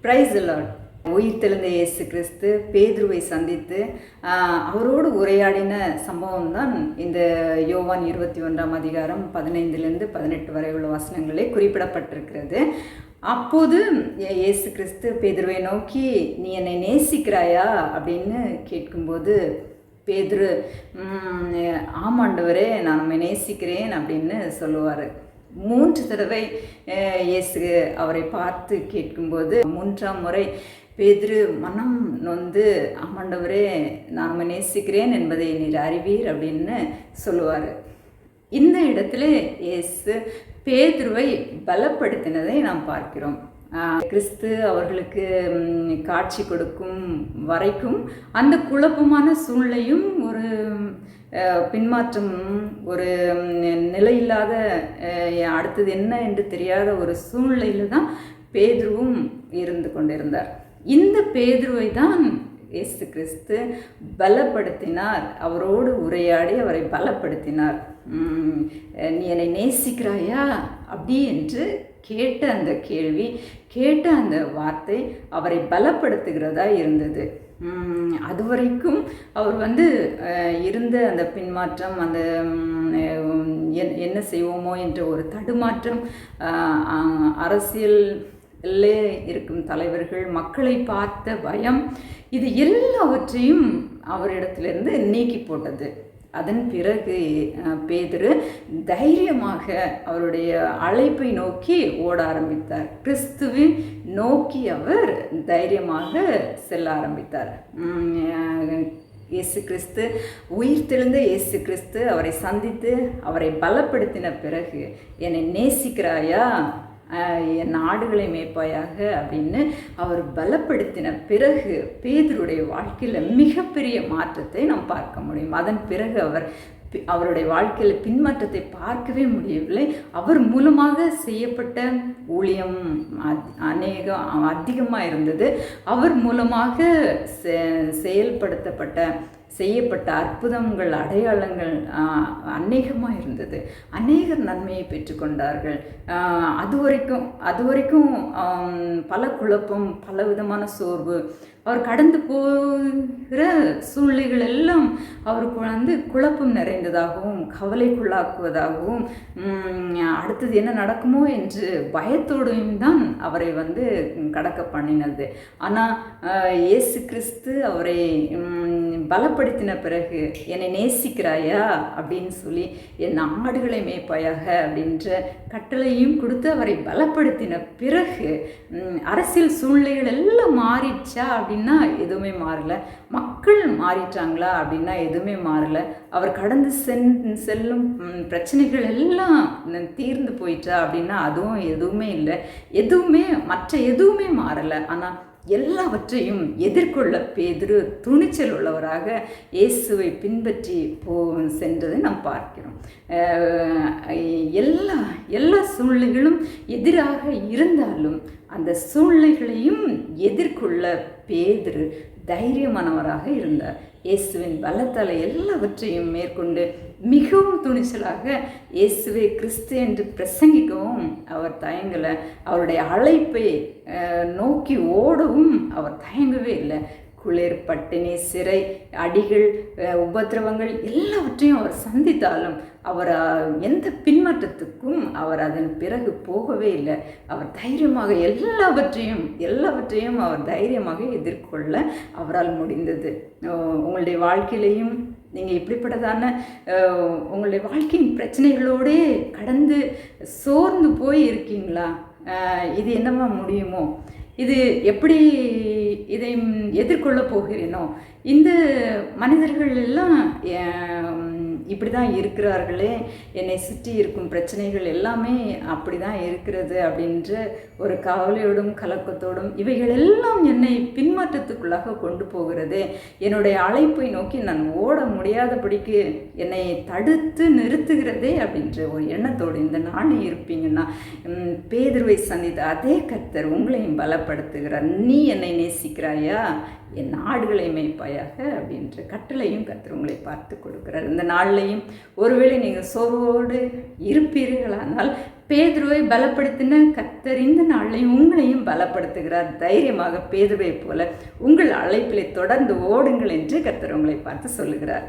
Praise the Lord. உயிர்த்தெழுந்த இயேசு கிறிஸ்து பேதுருவை சந்தித்து அவரோடு உரையாடின சம்பவம் தான் இந்த யோவான் 21ஆம் அதிகாரம் 15லிருந்து 18 வரை உள்ள வசனங்களே குறிப்பிடப்பட்டிருக்கிறது. அப்போது இயேசு கிறிஸ்து பேதுருவை நோக்கி, நீ என்னை நேசிக்கிறாயா அப்படின்னு கேட்கும்போது பேதுரு, ஆமாண்டவரே, நான் உம்மை நேசிக்கிறேன் அப்படின்னு சொல்லுவார். 3 தடவை இயேசு அவரை பார்த்து கேட்கும்போது 3ஆம் முறை பேதுரு மனம் நொந்து, ஆமாண்டவரே, நான் உம்மை நேசிக்கிறேன் என்பதை நீர் அறிவீர் அப்படின்னு சொல்லுவார். இந்த இடத்துல இயேசு பேதுருவை பலப்படுத்தினதை நாம் பார்க்கிறோம். கிறிஸ்து அவர்களுக்கு காட்சி கொடுக்கும் வரைக்கும் அந்த குழப்பமான சூழ்நிலையும் ஒரு பின்மாற்றமும் ஒரு நிலையில்லாத அடுத்தது என்ன என்று தெரியாத ஒரு சூழ்நிலையில் தான் பேதுருவும் இருந்து கொண்டிருந்தார். இந்த பேதுருவை தான் இயேசு கிறிஸ்து பலப்படுத்தினார். அவரோடு உரையாடி அவரை பலப்படுத்தினார். நீ என்னை நேசிக்கிறாயா அப்படி என்று கேட்ட அந்த கேள்வி, கேட்ட அந்த வார்த்தை அவரை பலப்படுத்துகிறதா இருந்தது. அதுவரைக்கும் அவர் இருந்த அந்த பின்மாற்றம், அந்த என்ன செய்வோமோ என்ற ஒரு தடுமாற்றம், அரசியல்லே இருக்கும் தலைவர்கள், மக்களை பார்த்த பயம், இது எல்லாவற்றையும் அவரிடத்திலிருந்து நீக்கி போட்டது. அதன் பிறகு பேதுரு தைரியமாக அவருடைய அழைப்பை நோக்கி ஓட ஆரம்பித்தார். கிறிஸ்துவை நோக்கி அவர் தைரியமாக செல்ல ஆரம்பித்தார். இயேசு கிறிஸ்து, உயிர்த்தெழுந்த இயேசு கிறிஸ்து அவரை சந்தித்து அவரை பலப்படுத்தின பிறகு, என்னை நேசிக்கிறாயா, என் ஆடுகளை மேய்ப்பாயாக அப்படின்னு அவர் பலப்படுத்தின பிறகு பேதுருடைய வாழ்க்கையில் மிகப்பெரிய மாற்றத்தை நாம் பார்க்க முடியும். அதன் பிறகு அவருடைய வாழ்க்கையில் பின்மாற்றத்தை பார்க்கவே முடியவில்லை. அவர் மூலமாக செய்யப்பட்ட ஊழியம் அதிகமாக இருந்தது. அவர் மூலமாக செய்யப்பட்ட அற்புதங்கள், அடையாளங்கள் அநேகமாக இருந்தது. அநேகர் நன்மையை பெற்றுக்கொண்டார்கள். அதுவரைக்கும் பல குழப்பம், பல விதமான சோர்வு, அவர் கடந்து போகிற சூழ்நிலைகள் எல்லாம் அவருக்கு குழப்பம் நிறைந்ததாகவும் கவலைக்குள்ளாக்குவதாகவும், அடுத்தது என்ன நடக்குமோ என்று பயத்தோடையும் தான் அவரை கடக்க பண்ணினது. ஆனால் இயேசு கிறிஸ்து அவரை பலப்படுத்தின பிறகு, என்னை நேசிக்கிறாயா அப்படின்னு சொல்லி, என் ஆடுகளை மேய்ப்பாயாக அப்படின்ற கட்டளையும் கொடுத்து அவரை பலப்படுத்தின பிறகு அரசியல் சூழ்நிலைகள் எல்லாம் மாறிடுச்சா அப்படின்னா எதுவுமே மாறலை. மக்கள் மாறிட்டாங்களா அப்படின்னா எதுவுமே மாறலை. அவர் கடந்து செல்லும் பிரச்சனைகள் எல்லாம் தீர்ந்து போயிட்டா அப்படின்னா அதுவும் எதுவுமே இல்லை. மற்ற எதுவுமே மாறலை. ஆனால் எல்லாவற்றையும் எதிர்கொள்ள பேதுரு துணிச்சல் உள்ளவராக இயேசுவை பின்பற்றி சென்றதை நாம் பார்க்கிறோம். எல்லா சூழ்நிலைகளும் எதிராக இருந்தாலும் அந்த சூழ்நிலைகளையும் எதிர்கொள்ள பேதுரு தைரியமானவராக இருந்தார். இயேசுவின் பலத்தால் எல்லாவற்றையும் மேற்கொண்டு மிகவும் துணிச்சலாக இயேசுவை கிறிஸ்து என்று பிரசங்கிக்கவும் அவர் தயங்கலை. அவருடைய அழைப்பை நோக்கி ஓடவும் அவர் தயங்கவே இல்லை. குளிர், பட்டினி, சிறை, அடிகள், உபத்திரவங்கள் எல்லாவற்றையும் அவர் சந்தித்தாலும் அவர் எந்த பின்மாற்றத்துக்கும் அவர் அதன் பிறகு போகவே இல்லை. அவர் தைரியமாக எல்லாவற்றையும் அவர் தைரியமாக எதிர்கொள்ள அவரால் முடிந்தது. உங்களுடைய வாழ்க்கையிலையும் நீங்கள் இப்படிப்பட்டதான உங்களுடைய வாழ்க்கையின் பிரச்சனைகளோடே கடந்து சோர்ந்து போய் இருக்கீங்களா? இது என்னவா முடியுமோ, இது எப்படி இதை எதிர்கொள்ள போகிறேனோ, இந்த மனிதர்கள் எல்லாம் இப்படி தான் இருக்கிறார்களே, என்னை சுற்றி இருக்கும் பிரச்சனைகள் எல்லாமே அப்படி தான் இருக்கிறது அப்படின்ற ஒரு கவலையோடும் கலக்கத்தோடும், இவைகள் எல்லாம் என்னை பின்மாற்றத்துக்குள்ளாக கொண்டு போகிறது, என்னுடைய அழைப்பை நோக்கி நான் ஓட முடியாதபடிக்கு என்னை தடுத்து நிறுத்துகிறதே அப்படின்ற ஒரு எண்ணத்தோடு இந்த நாளில் இருப்பீங்கன்னா, பேதுருவை சந்தித்த அதே கர்த்தர் உங்களையும் பலப்படுத்துகிறார். நீ என்னை நேசிக்கிறாயா, என் ஆடுகளை மேய்ப்பாயாக அப்படின்ற கட்டளையும் கர்த்தர் உங்களை பார்த்து கொடுக்கிறார். இந்த நாள்லையும் ஒருவேளை நீங்கள் சோர்வோடு இருப்பீர்களானால் பேதுருவை பலப்படுத்தின கர்த்தர் இந்த நாளையும் உங்களையும் பலப்படுத்துகிறார். தைரியமாக பேதுருவை போல உங்கள் அழைப்பிலே தொடர்ந்து ஓடுங்கள் என்று கர்த்தர் உங்களை பார்த்து சொல்லுகிறார்.